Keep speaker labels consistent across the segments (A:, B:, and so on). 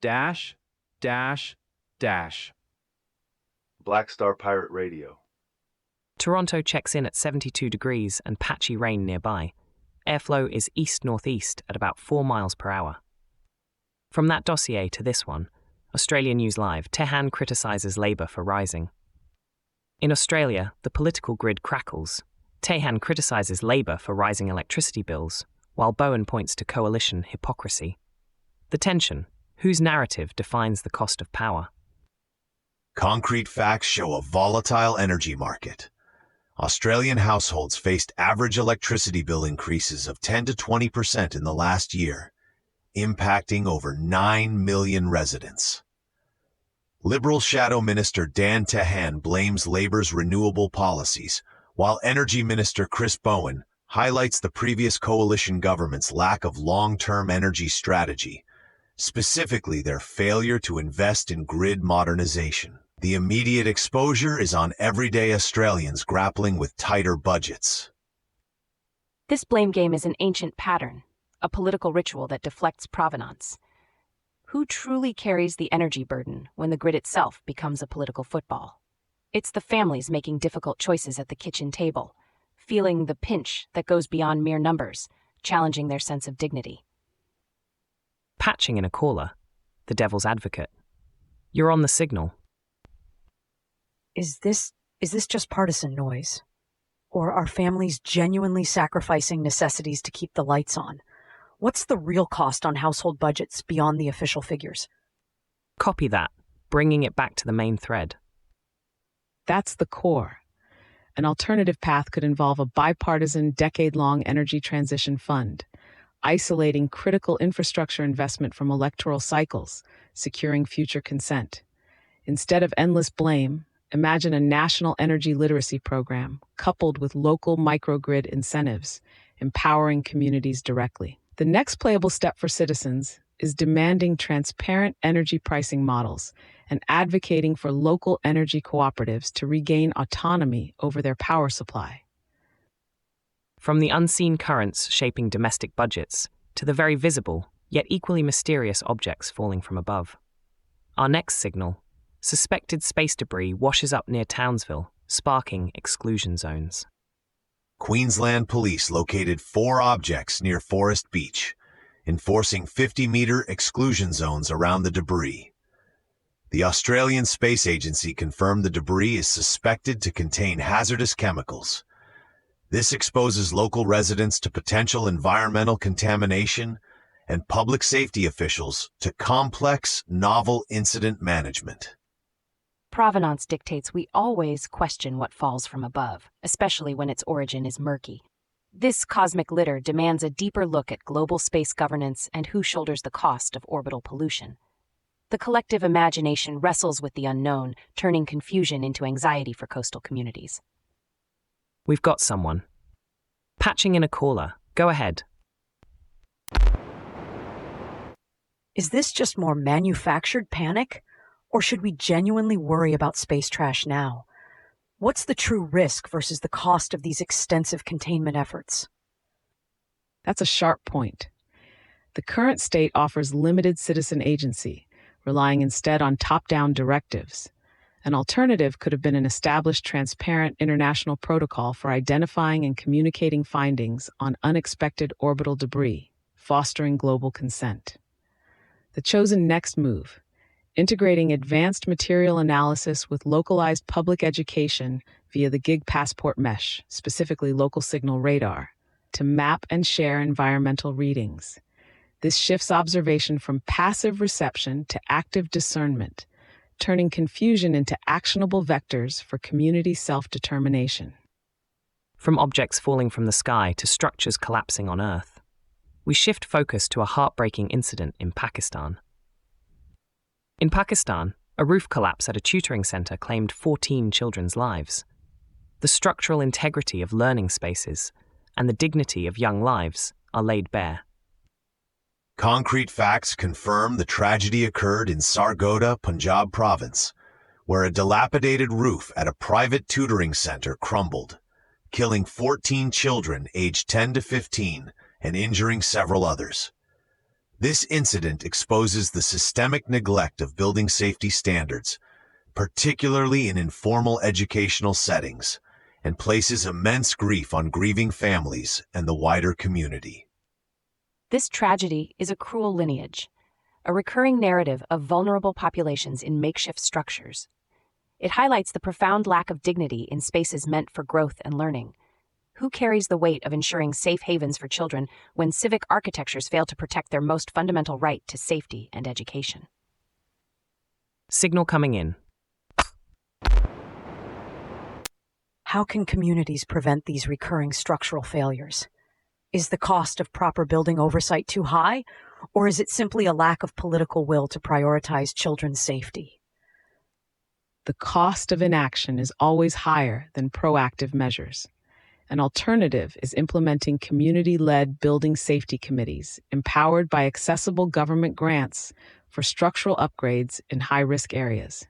A: Dash, dash, dash.
B: Black Star Pirate Radio.
C: Toronto checks in at 72 degrees and patchy rain nearby. Airflow is east-northeast at about 4 miles per hour. From that dossier to this one, Australia News Live, Tehan criticises Labor for rising. In Australia, the political grid crackles. Tehan criticises Labor for rising electricity bills, while Bowen points to coalition hypocrisy. The tension: whose narrative defines the cost of power?
D: Concrete facts show a volatile energy market. Australian households faced average electricity bill increases of 10 to 20% in the last year, impacting over 9 million residents. Liberal Shadow Minister Dan Tehan blames Labor's renewable policies, while Energy Minister Chris Bowen highlights the previous coalition government's lack of long-term energy strategy, specifically their failure to invest in grid modernization. The immediate exposure is on everyday Australians grappling with tighter budgets.
E: This blame game is an ancient pattern, a political ritual that deflects provenance. Who truly carries the energy burden when the grid itself becomes a political football? It's the families making difficult choices at the kitchen table, feeling the pinch that goes beyond mere numbers, challenging their sense of dignity.
C: Patching in a caller, the devil's advocate. You're on the signal.
F: Is this just partisan noise? Or are families genuinely sacrificing necessities to keep the lights on? What's the real cost on household budgets beyond the official figures?
C: Copy that, bringing it back to the main thread.
G: That's the core. An alternative path could involve a bipartisan, decade-long energy transition fund, isolating critical infrastructure investment from electoral cycles, securing future consent. Instead of endless blame, imagine a national energy literacy program coupled with local microgrid incentives, empowering communities directly. The next playable step for citizens is demanding transparent energy pricing models and advocating for local energy cooperatives to regain autonomy over their power supply.
C: From the unseen currents shaping domestic budgets to the very visible, yet equally mysterious objects falling from above. Our next signal: suspected space debris washes up near Townsville, sparking exclusion zones.
D: Queensland police located 4 objects near Forest Beach, enforcing 50-meter exclusion zones around the debris. The Australian Space Agency confirmed the debris is suspected to contain hazardous chemicals. This exposes local residents to potential environmental contamination and public safety officials to complex, novel incident management.
E: Provenance dictates we always question what falls from above, especially when its origin is murky. This cosmic litter demands a deeper look at global space governance and who shoulders the cost of orbital pollution. The collective imagination wrestles with the unknown, turning confusion into anxiety for coastal communities.
C: We've got someone. Patching in a caller. Go ahead.
F: Is this just more manufactured panic? Or should we genuinely worry about space trash now? What's the true risk versus the cost of these extensive containment efforts?
G: That's a sharp point. The current state offers limited citizen agency, relying instead on top-down directives. An alternative could have been an established, transparent international protocol for identifying and communicating findings on unexpected orbital debris, fostering global consent. The chosen next move: integrating advanced material analysis with localized public education via the gig passport mesh, specifically local signal radar, to map and share environmental readings. This shifts observation from passive reception to active discernment, turning confusion into actionable vectors for community self-determination.
C: From objects falling from the sky to structures collapsing on Earth, we shift focus to a heartbreaking incident in Pakistan. In Pakistan, a roof collapse at a tutoring center claimed 14 children's lives. The structural integrity of learning spaces and the dignity of young lives are laid bare.
D: Concrete facts confirm the tragedy occurred in Sargodha, Punjab province, where a dilapidated roof at a private tutoring center crumbled, killing 14 children aged 10 to 15 and injuring several others. This incident exposes the systemic neglect of building safety standards, particularly in informal educational settings, and places immense grief on grieving families and the wider community.
E: This tragedy is a cruel lineage, a recurring narrative of vulnerable populations in makeshift structures. It highlights the profound lack of dignity in spaces meant for growth and learning. Who carries the weight of ensuring safe havens for children when civic architectures fail to protect their most fundamental right to safety and education?
C: Signal coming in.
F: How can communities prevent these recurring structural failures? Is the cost of proper building oversight too high, or is it simply a lack of political will to prioritize children's safety?
G: The cost of inaction is always higher than proactive measures. An alternative is implementing community-led building safety committees, empowered by accessible government grants for structural upgrades in high-risk areas.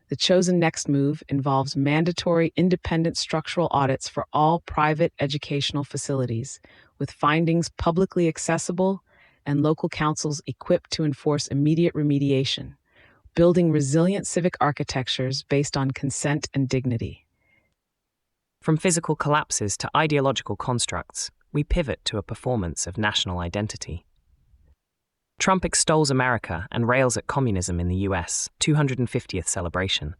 G: The chosen next move involves mandatory independent structural audits for all private educational facilities, with findings publicly accessible and local councils equipped to enforce immediate remediation, building resilient civic architectures based on consent and dignity.
C: From physical collapses to ideological constructs, we pivot to a performance of national identity. Trump extols America and rails at communism in the US 250th celebration.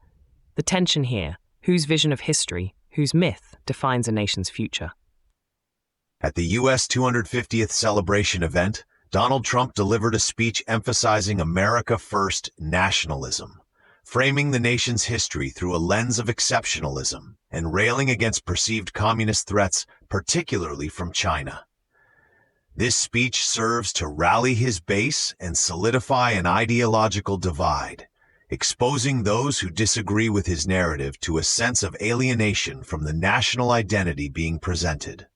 C: The tension here, whose vision of history, whose myth defines a nation's future?
D: At the US 250th celebration event, Donald Trump delivered a speech emphasizing America First nationalism, framing the nation's history through a lens of exceptionalism and railing against perceived communist threats, particularly from China. This speech serves to rally his base and solidify an ideological divide, exposing those who disagree with his narrative to a sense of alienation from the national identity being presented.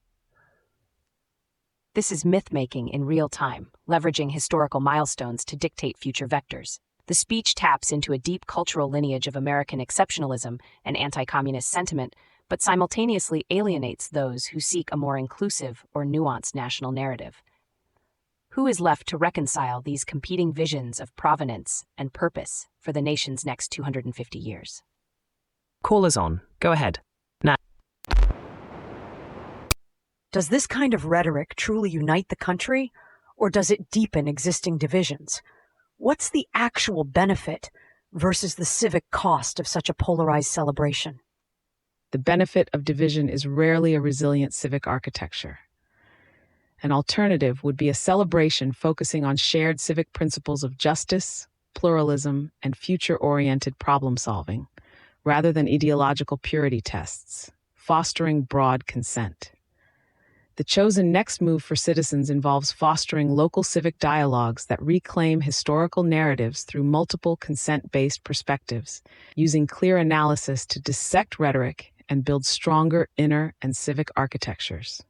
E: This is myth-making in real time, leveraging historical milestones to dictate future vectors. The speech taps into a deep cultural lineage of American exceptionalism and anti-communist sentiment, but simultaneously alienates those who seek a more inclusive or nuanced national narrative. Who is left to reconcile these competing visions of provenance and purpose for the nation's next 250 years?
C: Call us on. Go ahead. Now.
F: Does this kind of rhetoric truly unite the country, or does it deepen existing divisions? What's the actual benefit versus the civic cost of such a polarized celebration?
G: The benefit of division is rarely a resilient civic architecture. An alternative would be a celebration focusing on shared civic principles of justice, pluralism, and future-oriented problem-solving, rather than ideological purity tests, fostering broad consent. The chosen next move for citizens involves fostering local civic dialogues that reclaim historical narratives through multiple consent-based perspectives, using clear analysis to dissect rhetoric and build stronger inner and civic architectures.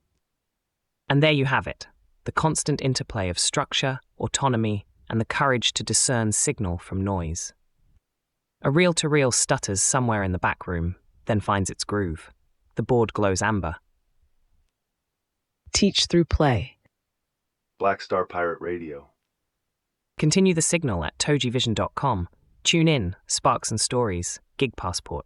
C: And there you have it, the constant interplay of structure, autonomy, and the courage to discern signal from noise. A reel-to-reel stutters somewhere in the back room, then finds its groove. The board glows amber.
G: Teach through play.
B: Black Star Pirate Radio.
A: Continue the signal at TogeeVision.com. Tune in, Sparks and Stories, Gig Passport.